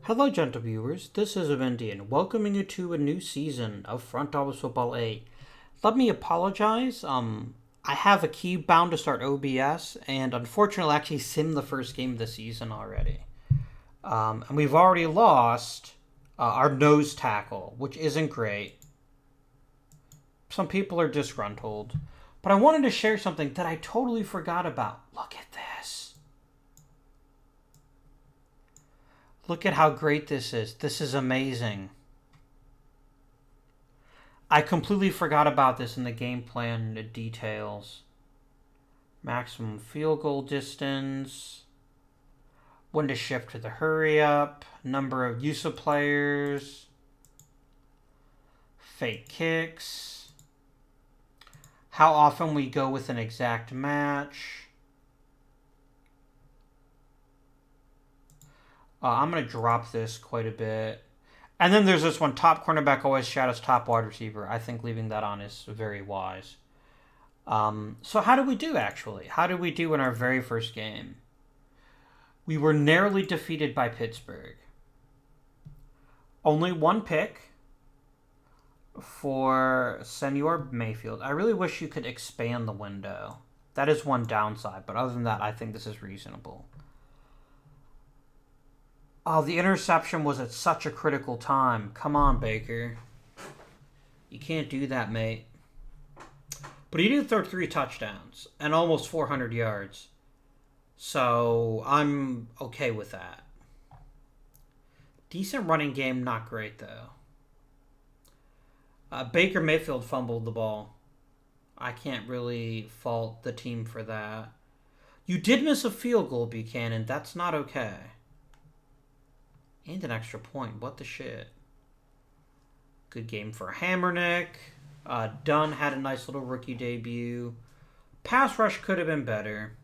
Hello, gentle viewers. This is Avendian, welcoming you to a new season of Front Office Football 8. Let me apologize. I have a key bound to start OBS, and unfortunately, actually simmed the first game of the season already. And we've already lost our nose tackle, which isn't great. Some people are disgruntled. But I wanted to share something that I totally forgot about. Look at this. Look at how great this is. This is amazing. I completely forgot about this in the game plan details. Maximum field goal distance. When to shift to the hurry up. Number of use of players. Fake kicks. How often we go with an exact match. I'm going to drop this quite a bit. And then there's this one, top cornerback always shadows top wide receiver. I think leaving that on is very wise. So how did we do, actually? How did we do in our very first game? We were narrowly defeated by Pittsburgh. Only one pick for Senor Mayfield. I really wish you could expand the window. That is one downside, but other than that, I think this is reasonable. Oh, the interception was at such a critical time. Come on, Baker. You can't do that, mate. But he did throw 3 touchdowns and almost 400 yards. So I'm okay with that. Decent running game, not great, though. Baker Mayfield fumbled the ball. I can't really fault the team for that. You did miss a field goal, Buchanan. That's not okay. And an extra point. What the shit? Good game for Hammernick. Dunn had a nice little rookie debut. Pass rush could have been better.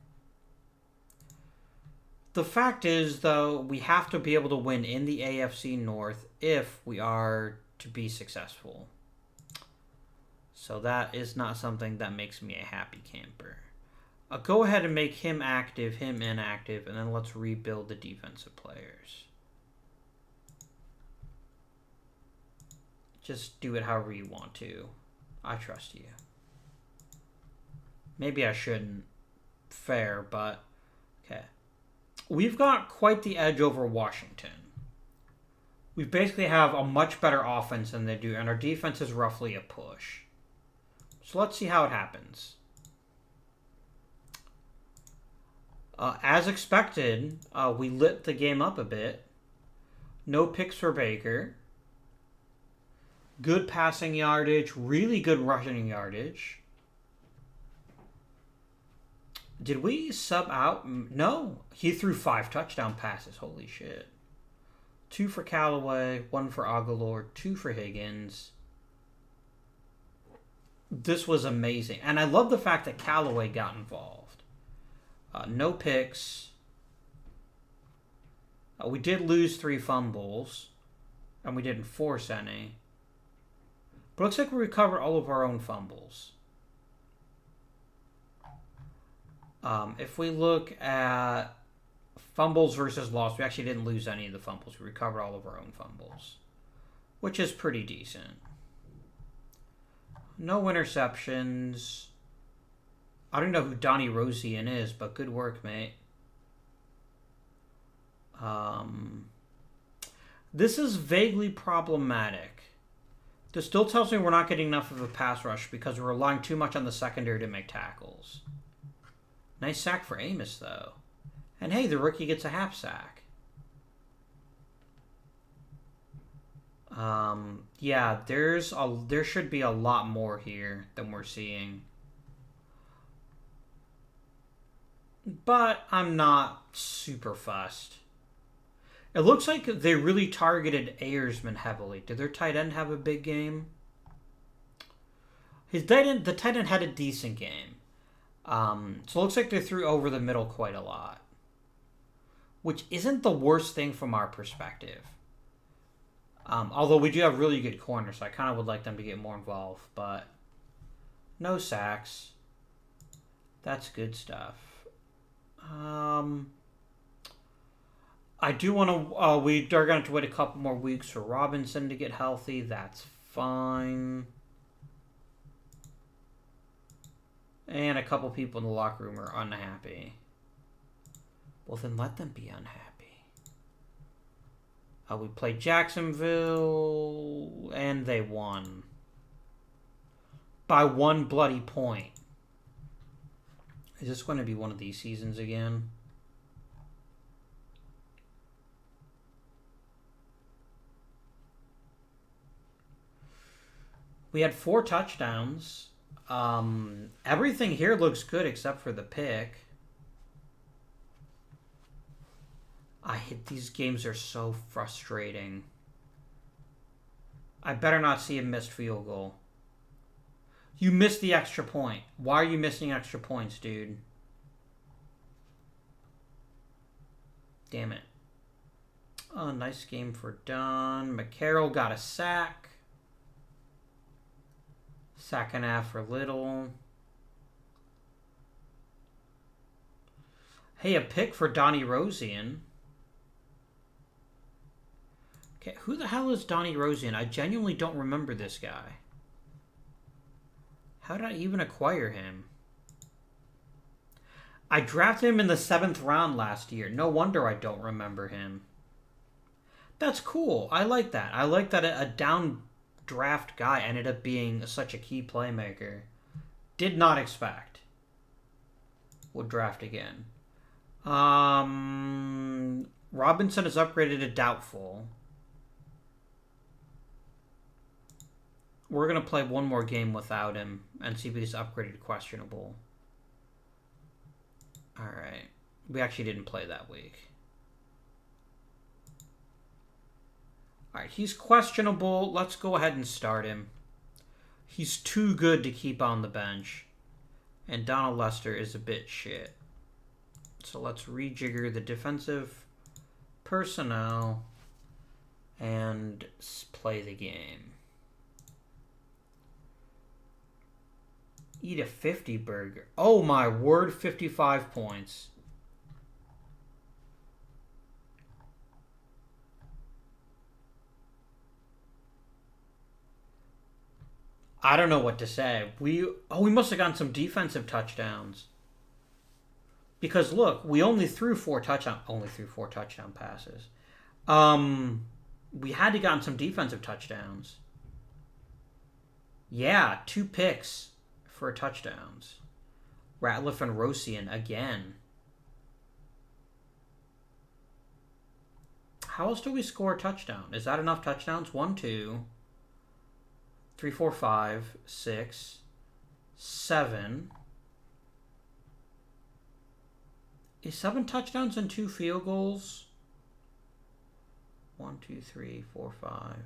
The fact is, though, we have to be able to win in the AFC North if we are to be successful. So that is not something that makes me a happy camper. Go ahead and make him active, him inactive, and then let's rebuild the defensive players. Just do it however you want to. I trust you. Maybe I shouldn't. Fair, but okay. We've got quite the edge over Washington. We basically have a much better offense than they do, and our defense is roughly a push. So let's see how it happens. As expected, we lit the game up a bit. No picks for Baker. Good passing yardage, really good rushing yardage. Did we sub out? No. He threw 5 touchdown passes. Holy shit. 2 for Callaway, 1 for Aguilar, 2 for Higgins. This was amazing. And I love the fact that Callaway got involved. No picks. We did lose 3 fumbles. And we didn't force any. But it looks like we recovered all of our own fumbles. If we look at fumbles versus loss, we actually didn't lose any of the fumbles. We recovered all of our own fumbles, which is pretty decent. No interceptions. I don't know who Donnie Rosian is, but good work, mate. This is vaguely problematic. This still tells me we're not getting enough of a pass rush because we're relying too much on the secondary to make tackles. Nice sack for Amos, though. And hey, the rookie gets a half sack. Yeah, there should be a lot more here than we're seeing. But I'm not super fussed. It looks like they really targeted Ayersman heavily. Did their tight end have a big game? The tight end had a decent game. So it looks like they threw over the middle quite a lot. Which isn't the worst thing from our perspective. Although we do have really good corners, so I kind of would like them to get more involved. But no sacks. That's good stuff. I do want to. We are going to have to wait a couple more weeks for Robinson to get healthy. That's fine. And a couple people in the locker room are unhappy. Well, then let them be unhappy. We played Jacksonville, and they won. By 1 bloody point. Is this going to be one of these seasons again? We had 4 touchdowns. Everything here looks good except for the pick. These games are so frustrating. I better not see a missed field goal. You missed the extra point. Why are you missing extra points, dude? Damn it. Oh, nice game for Dunn. McCarroll got a sack. Sack and a half for Little. Hey, a pick for Donnie Rosian. Okay, who the hell is Donnie Rosian? I genuinely don't remember this guy. How did I even acquire him? I drafted him in the 7th round last year. No wonder I don't remember him. That's cool. I like that. I like that a down draft guy ended up being such a key playmaker. Did not expect. Would draft again. Robinson is upgraded to doubtful. We're going to play one more game without him and see if he's upgraded to questionable. Alright. We actually didn't play that week. Alright, he's questionable. Let's go ahead and start him. He's too good to keep on the bench. And Donald Lester is a bit shit. So let's rejigger the defensive personnel and play the game. Eat a 50 burger. Oh my word, 55 points. I don't know what to say. We must have gotten some defensive touchdowns. Because look, we only threw 4 touchdown passes. We had to gotten some defensive touchdowns. Yeah, 2 picks for touchdowns. Ratliff and Rosian again. How else do we score a touchdown? Is that enough touchdowns? 1, 2, 3, 4, 5, 6, 7. Is 7 touchdowns and 2 field goals? 1, 2, 3, 4, 5,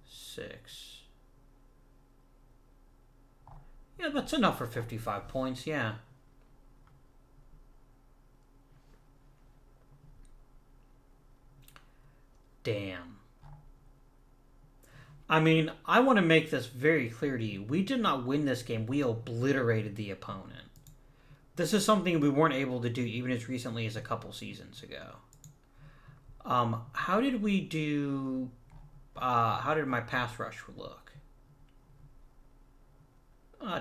6. Yeah, that's enough for 55 points, yeah. Damn. I mean, I want to make this very clear to you. We did not win this game. We obliterated the opponent. This is something we weren't able to do even as recently as a couple seasons ago. How did we do... how did my pass rush look?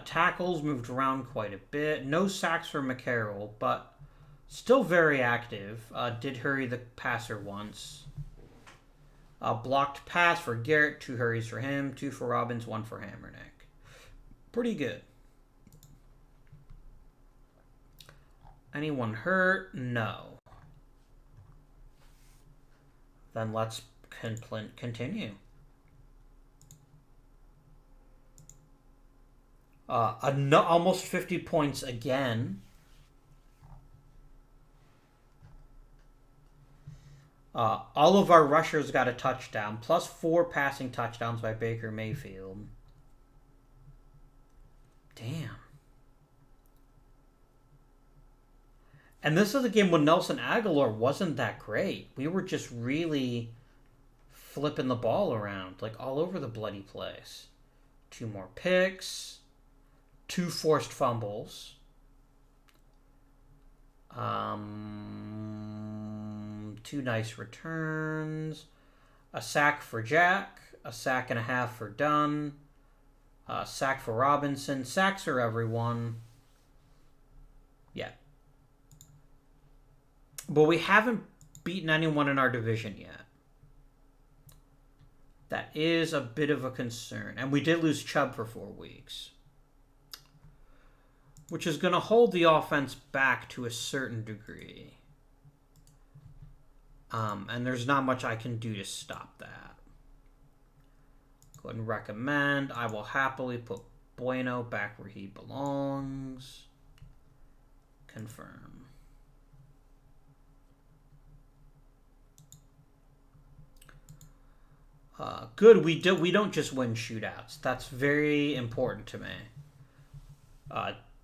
Tackles moved around quite a bit. No sacks for McCarroll, but still very active. Did hurry the passer once. Blocked pass for Garrett. 2 hurries for him. 2 for Robbins. 1 for Hammernick. Pretty good. Anyone hurt? No. Then let's continue. Almost 50 points again. All of our rushers got a touchdown, plus 4 passing touchdowns by Baker Mayfield. Damn. And this is a game when Nelson Aguilar wasn't that great. We were just really flipping the ball around, like all over the bloody place. 2 more picks. 2 forced fumbles. 2 nice returns. A sack for Jack. A sack and a half for Dunn. A sack for Robinson. Sacks for everyone. Yeah. But we haven't beaten anyone in our division yet. That is a bit of a concern. And we did lose Chubb for 4 weeks. Which is going to hold the offense back to a certain degree. And there's not much I can do to stop that. Go ahead and recommend. I will happily put Bueno back where he belongs. Confirm. Good. We don't just win shootouts. That's very important to me.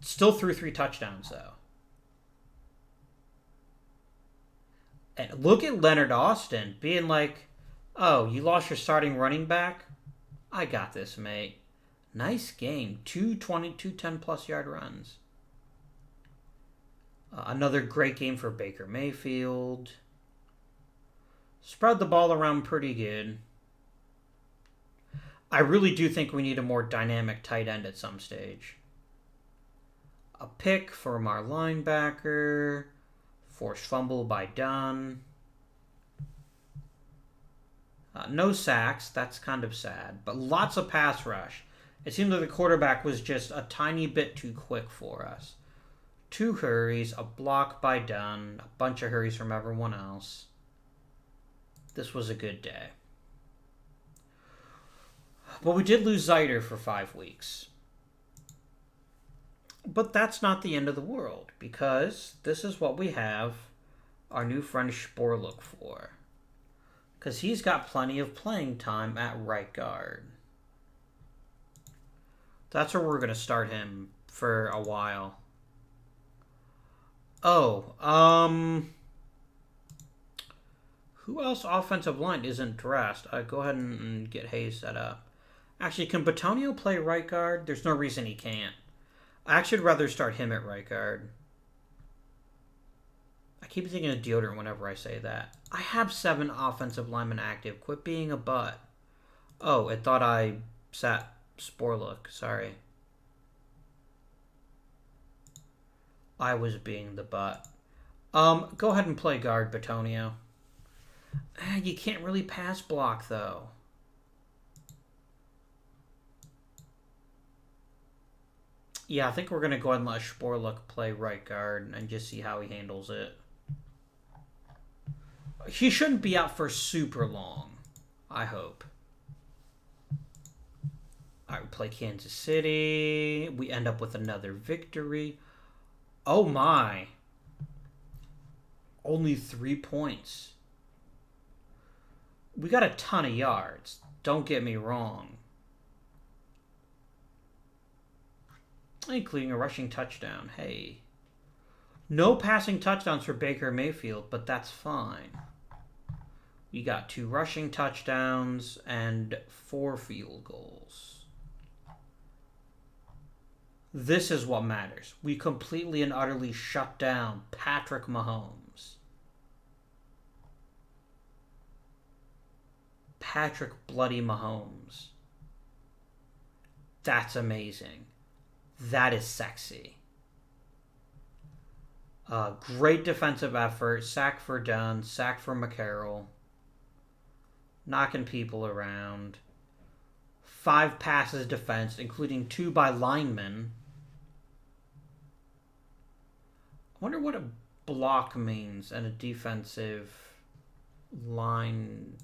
Still threw 3 touchdowns though. And look at Leonard Austin being like, "Oh, you lost your starting running back? I got this, mate." Nice game. 2 10+ yard runs. Another great game for Baker Mayfield. Spread the ball around pretty good. I really do think we need a more dynamic tight end at some stage. A pick from our linebacker. Forced fumble by Dunn. No sacks. That's kind of sad. But lots of pass rush. It seemed like the quarterback was just a tiny bit too quick for us. 2 hurries. A block by Dunn. A bunch of hurries from everyone else. This was a good day. But we did lose Zeiter for 5 weeks. But that's not the end of the world, because this is what we have our new friend Sporlook for. Because he's got plenty of playing time at right guard. That's where we're going to start him for a while. Oh, who else offensive line isn't dressed? Go ahead and get Hayes set up. Actually, can Bitonio play right guard? There's no reason he can't. I actually would rather start him at right guard. I keep thinking of deodorant whenever I say that. I have 7 offensive linemen active. Quit being a butt. Oh, it thought I sat Sporlook. Sorry. I was being the butt. Go ahead and play guard, Bitonio. You can't really pass block, though. Yeah, I think we're going to go ahead and let Sporlook play right guard and just see how he handles it. He shouldn't be out for super long, I hope. All right, we play Kansas City. We end up with another victory. Oh, my. Only 3 points. We got a ton of yards. Don't get me wrong. Including a rushing touchdown. Hey. No passing touchdowns for Baker Mayfield, but that's fine. We got 2 rushing touchdowns and 4 field goals. This is what matters. We completely and utterly shut down Patrick Mahomes. Patrick Bloody Mahomes. That's amazing. That is sexy. Great defensive effort. Sack for Dunn. Sack for McCarroll. Knocking people around. 5 passes defense, including 2 by linemen. I wonder what a block means and a defensive line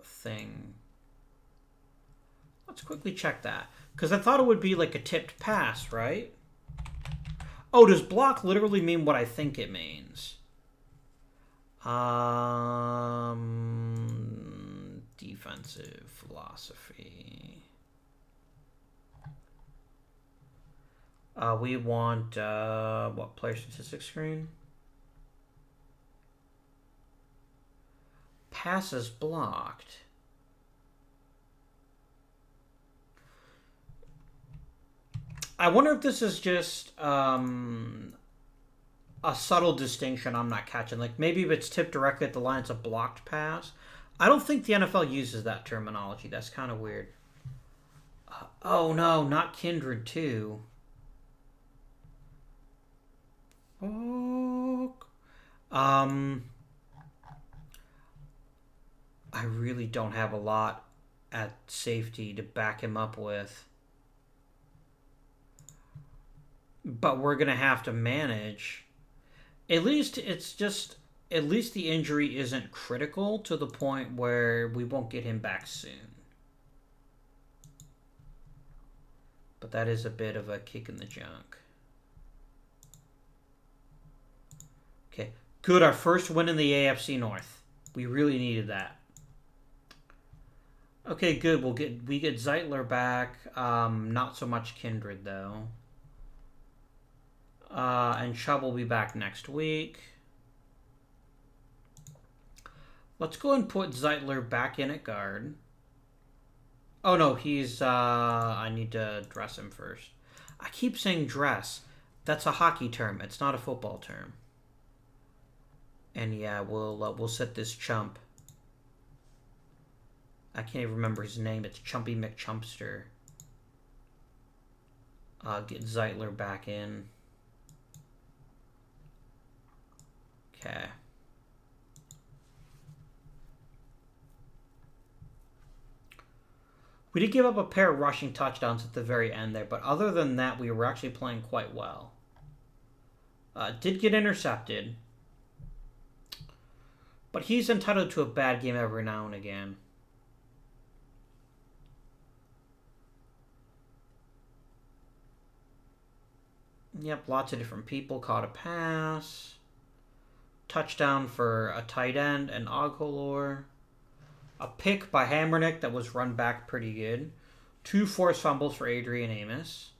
thing. Let's quickly check that. Because I thought it would be like a tipped pass, right? Oh, does block literally mean what I think it means? Defensive philosophy. We want, what, player statistics screen? Passes blocked. I wonder if this is just a subtle distinction I'm not catching. Like maybe if it's tipped directly at the line, it's a blocked pass. I don't think the NFL uses that terminology. That's kind of weird. Oh no, not Kindred too. Fuck. I really don't have a lot at safety to back him up with. But we're gonna have to manage. At least it's just at least the injury isn't critical to the point where we won't get him back soon. But that is a bit of a kick in the junk. Okay, good. Our first win in the AFC North. We really needed that. Okay, good. We get Zeitler back. Not so much Kindred though. And Chubb will be back next week. Let's go and put Zeitler back in at guard. Oh no, he's I need to dress him first. I keep saying dress. That's a hockey term. It's not a football term. And yeah, we'll set this chump. I can't even remember his name. It's Chumpy McChumpster. Get Zeitler back in. Okay. We did give up a pair of rushing touchdowns at the very end there, but other than that, we were actually playing quite well. Did get intercepted. But he's entitled to a bad game every now and again. Yep, lots of different people caught a pass. Touchdown for a tight end and Ogholor. A pick by Hammernick that was run back pretty good. 2 forced fumbles for Adrian Amos.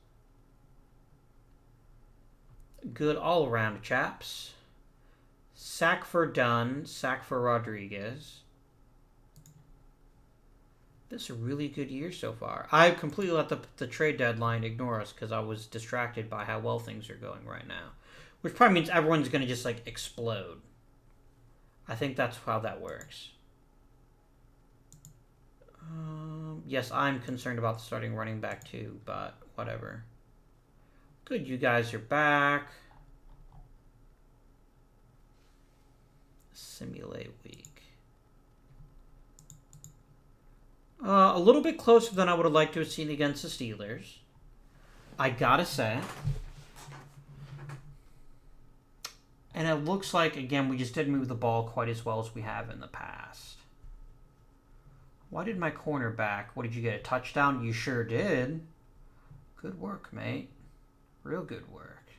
Good all around, chaps. Sack for Dunn. Sack for Rodriguez. This is a really good year so far. I completely let the trade deadline ignore us because I was distracted by how well things are going right now. Which probably means everyone's going to just like explode. I think that's how that works. Yes, I'm concerned about the starting running back too, but whatever. Good, you guys are back. Simulate week. A little bit closer than I would have liked to have seen against the Steelers. I gotta say. And it looks like, again, we just didn't move the ball quite as well as we have in the past. Why did my cornerback... What, did you get a touchdown? You sure did. Good work, mate. Real good work.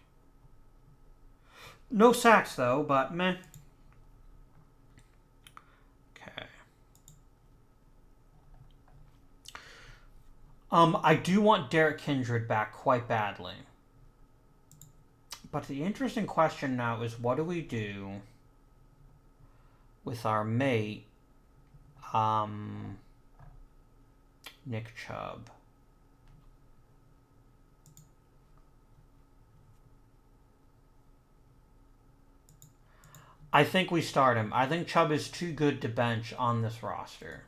No sacks, though, but meh. Okay. I do want Derek Kindred back quite badly. But the interesting question now is, what do we do with our mate, Nick Chubb? I think we start him. I think Chubb is too good to bench on this roster.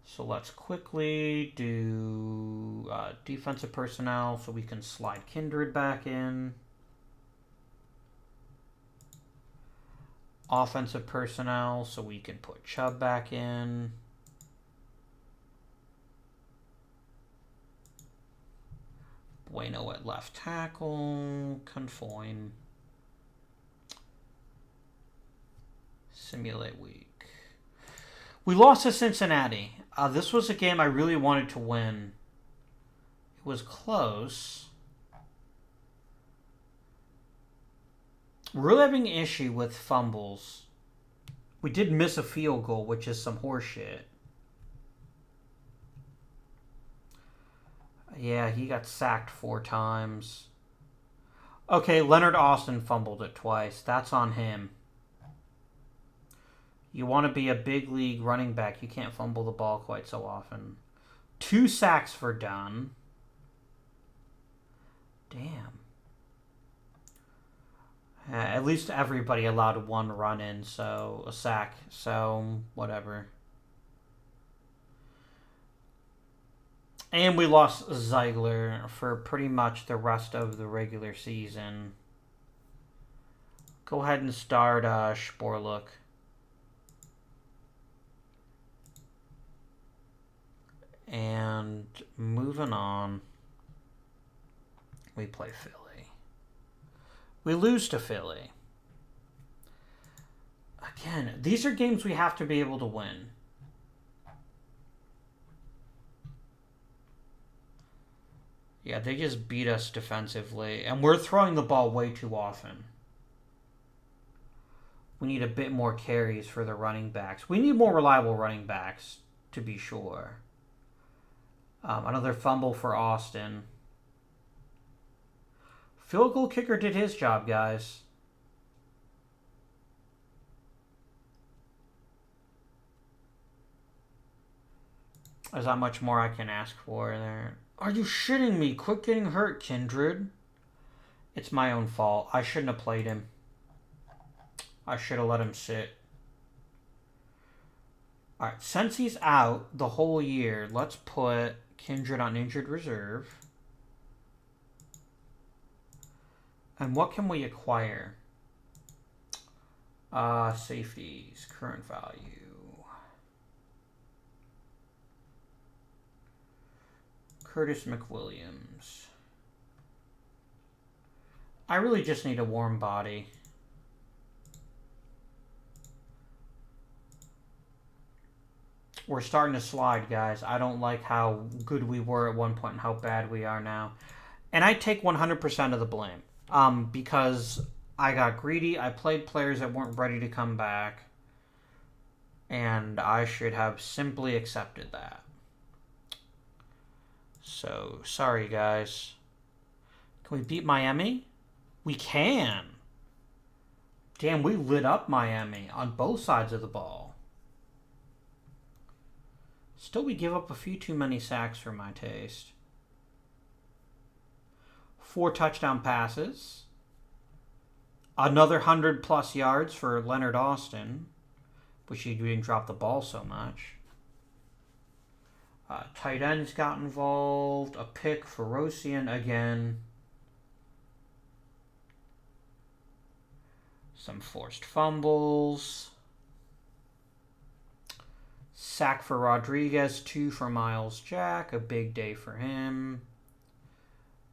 So let's quickly do defensive personnel so we can slide Kindred back in. Offensive personnel so we can put Chubb back in. Bueno at left tackle. Confoin. Simulate week. We lost to Cincinnati. This was a game I really wanted to win. It was close. We're really having an issue with fumbles. We did miss a field goal, which is some horseshit. Yeah, he got sacked 4 times. Okay, Leonard Austin fumbled it twice. That's on him. You want to be a big league running back, you can't fumble the ball quite so often. 2 sacks for Dunn. Damn. At least everybody allowed one run in, so a sack. So whatever. And we lost Ziegler for pretty much the rest of the regular season. Go ahead and start Sporlook. And moving on, we play Philly. We lose to Philly. Again, these are games we have to be able to win. Yeah, they just beat us defensively, and we're throwing the ball way too often. We need a bit more carries for the running backs. We need more reliable running backs, to be sure. Another fumble for Austin. Field goal kicker did his job, guys. There's not much more I can ask for there. Are you shitting me? Quit getting hurt, Kindred. It's my own fault. I shouldn't have played him. I should have let him sit. Alright, since he's out the whole year, let's put Kindred on injured reserve. And what can we acquire? Safeties, current value. Curtis McWilliams. I really just need a warm body. We're starting to slide, guys. I don't like how good we were at one point and how bad we are now. And I take 100% of the blame. Because I got greedy. I played players that weren't ready to come back. And I should have simply accepted that. So, sorry, guys. Can we beat Miami? We can. Damn, we lit up Miami on both sides of the ball. Still, we give up a few too many sacks for my taste. 4 touchdown passes. Another 100+ yards for Leonard Austin. Wish he didn't drop the ball so much. Tight ends got involved. A pick for Rosian again. Some forced fumbles. Sack for Rodriguez. 2 for Miles Jack. A big day for him.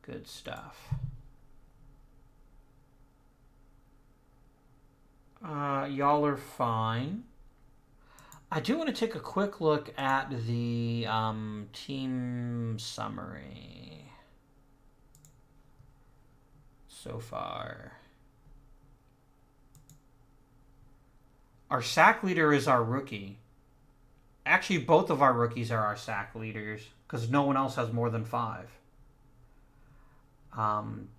Good stuff. Y'all are fine. I do want to take a quick look at the team summary so far. Our sack leader is our rookie. Actually, both of our rookies are our sack leaders because no one else has more than 5.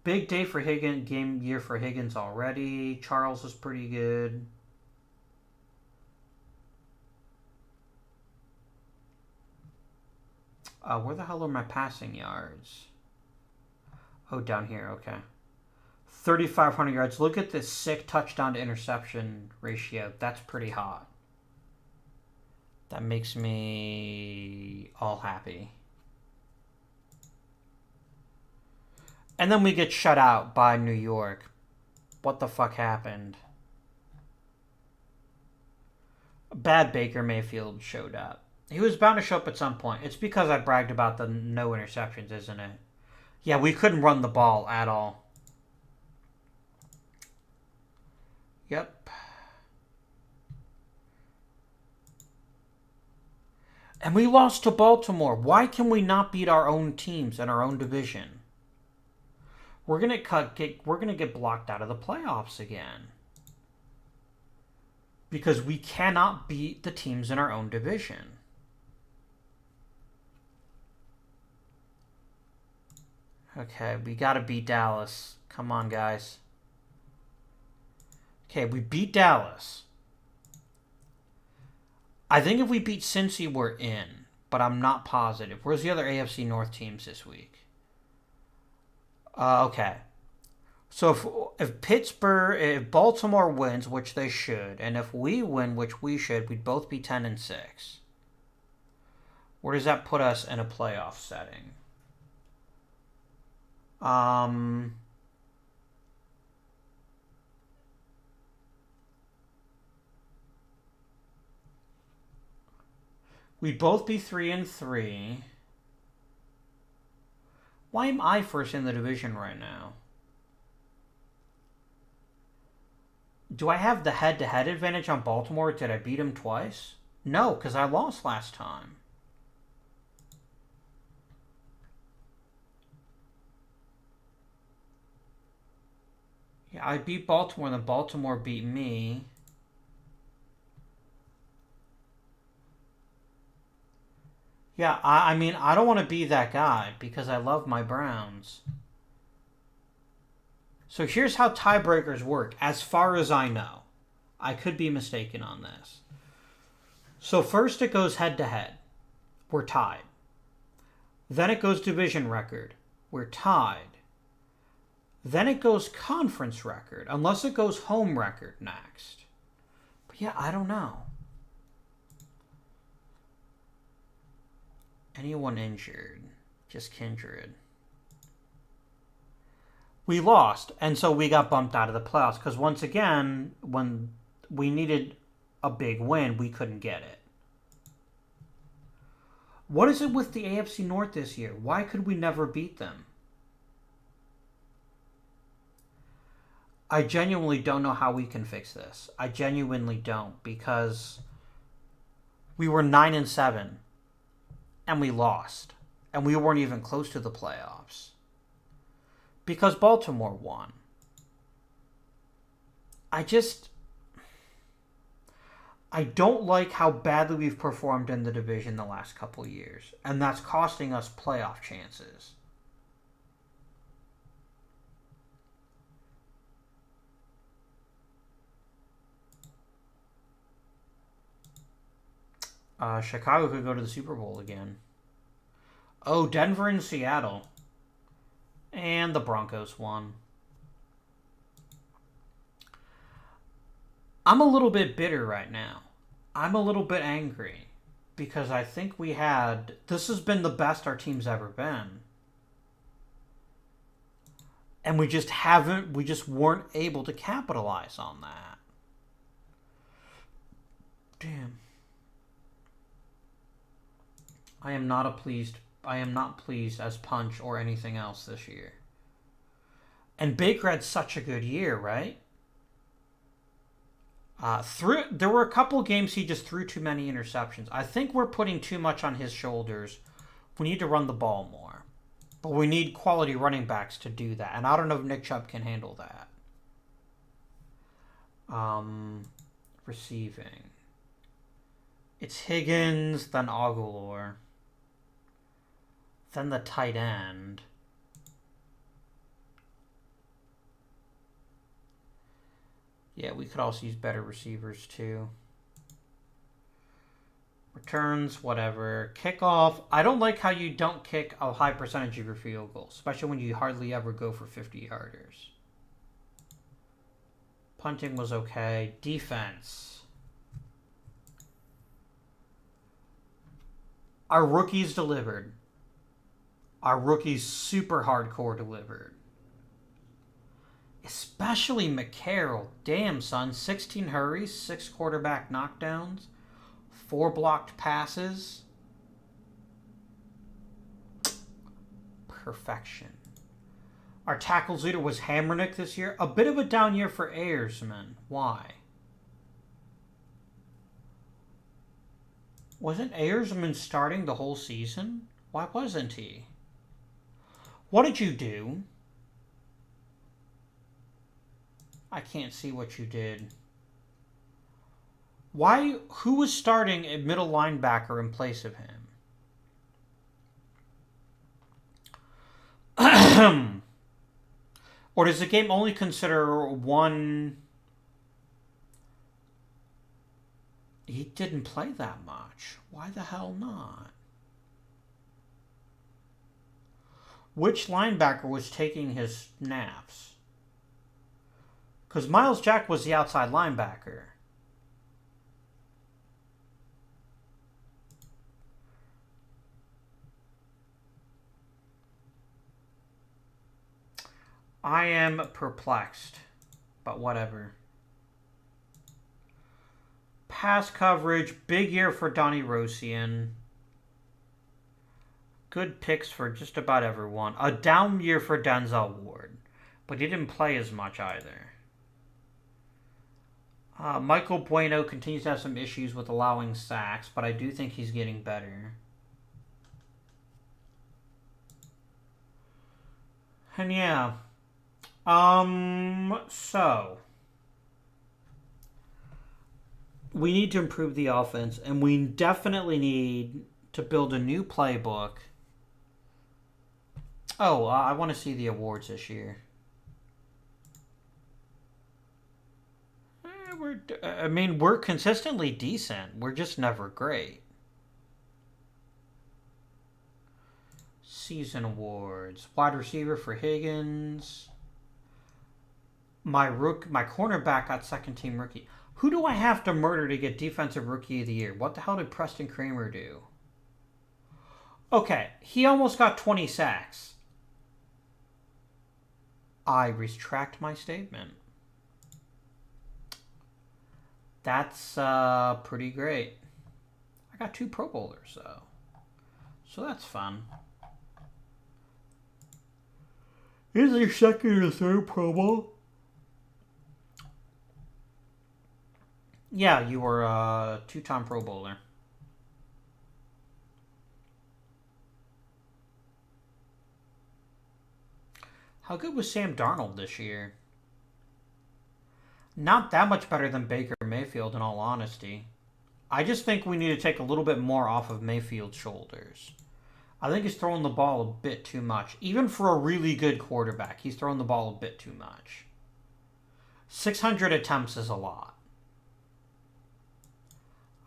Big day for Higgins, game year for Higgins already. Charles is pretty good. Where the hell are my passing yards? Oh, down here, okay. 3,500 yards. Look at this sick touchdown to interception ratio. That's pretty hot. That makes me all happy. And then we get shut out by New York. What the fuck happened? Bad Baker Mayfield showed up. He was bound to show up at some point. It's because I bragged about the no interceptions, isn't it? Yeah, we couldn't run the ball at all. Yep. And we lost to Baltimore. Why can we not beat our own teams in our own division? We're gonna get blocked out of the playoffs again. Because we cannot beat the teams in our own division. Okay, we gotta beat Dallas. Come on, guys. Okay, we beat Dallas. I think if we beat Cincy, we're in. But I'm not positive. Where's the other AFC North teams this week? Okay. So if Baltimore wins, which they should, and if we win, which we should, we'd both be 10-6. Where does that put us in a playoff setting? We'd both be 3-3. Why am I first in the division right now? Do I have the head-to-head advantage on Baltimore? Did I beat him twice? No, because I lost last time. Yeah, I beat Baltimore, then Baltimore beat me. Yeah, I mean, I don't want to be that guy because I love my Browns. So here's how tiebreakers work, as far as I know. I could be mistaken on this. So first it goes head-to-head. We're tied. Then it goes division record. We're tied. Then it goes conference record, unless it goes home record next. But yeah, I don't know. Anyone injured? Just Kindred. We lost, and so we got bumped out of the playoffs because once again, when we needed a big win, we couldn't get it. What is it with the AFC North this year? Why could we never beat them? I genuinely don't know how we can fix this. I genuinely don't, because we were 9-7 and we lost, and we weren't even close to the playoffs because Baltimore won. I don't like how badly we've performed in the division the last couple years, and that's costing us playoff chances. Chicago could go to the Super Bowl again. Oh, Denver and Seattle. And the Broncos won. I'm a little bit bitter right now. I'm a little bit angry because I think this has been the best our team's ever been. And we just weren't able to capitalize on that. Damn. I am not pleased as Punch or anything else this year. And Baker had such a good year, right? There were a couple games he just threw too many interceptions. I think we're putting too much on his shoulders. We need to run the ball more. But we need quality running backs to do that. And I don't know if Nick Chubb can handle that. Receiving. It's Higgins, then Aguilar. Then the tight end. Yeah, we could also use better receivers too. Returns, whatever. Kickoff. I don't like how you don't kick a high percentage of your field goals, especially when you hardly ever go for 50-yarders. Punting was okay. Defense. Our rookies delivered. Our rookies super hardcore delivered. Especially McCarroll. Damn, son. 16 hurries, 6 quarterback knockdowns, 4 blocked passes. Perfection. Our tackles leader was Hammernick this year. A bit of a down year for Ayersman. Why? Wasn't Ayersman starting the whole season? Why wasn't he? What did you do? I can't see what you did. Why? Who was starting at middle linebacker in place of him? Or does the game only consider one? He didn't play that much. Why the hell not? Which linebacker was taking his snaps? Because Miles Jack was the outside linebacker. I am perplexed, but whatever. Pass coverage, big year for Donnie Rosian. Good picks for just about everyone. A down year for Denzel Ward, but he didn't play as much either. Michael Bueno continues to have some issues with allowing sacks, but I do think he's getting better. And yeah. So we need to improve the offense, and we definitely need to build a new playbook. Oh, I want to see the awards this year. We're consistently decent. We're just never great. Season awards. Wide receiver for Higgins. My cornerback got second team rookie. Who do I have to murder to get defensive rookie of the year? What the hell did Preston Kramer do? Okay, he almost got 20 sacks. I retract my statement. That's pretty great. I got 2 Pro Bowlers, though. So that's fun. Is your second or third Pro Bowl? Yeah, you were a 2-time Pro Bowler. How good was Sam Darnold this year? Not that much better than Baker Mayfield, in all honesty. I just think we need to take a little bit more off of Mayfield's shoulders. I think he's throwing the ball a bit too much. Even for a really good quarterback, he's throwing the ball a bit too much. 600 attempts is a lot.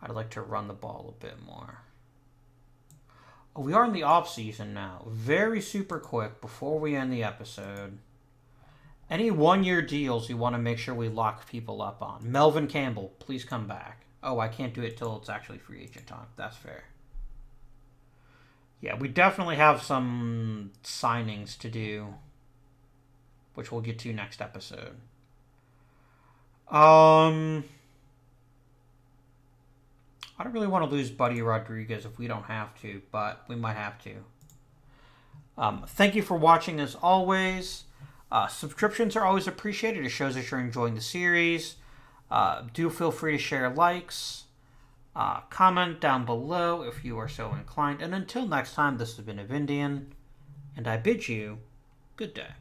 I'd like to run the ball a bit more. Oh, we are in the off season now. Very super quick before we end the episode. Any 1-year deals you want to make sure we lock people up on. Melvin Campbell, please come back. Oh, I can't do it till it's actually free agent time. That's fair. Yeah, we definitely have some signings to do, which we'll get to next episode. I don't really want to lose Buddy Rodriguez if we don't have to, but we might have to. Thank you for watching as always. Subscriptions are always appreciated. It shows that you're enjoying the series. Do feel free to share likes. Comment down below if you are so inclined. And until next time, this has been Avindian, and I bid you good day.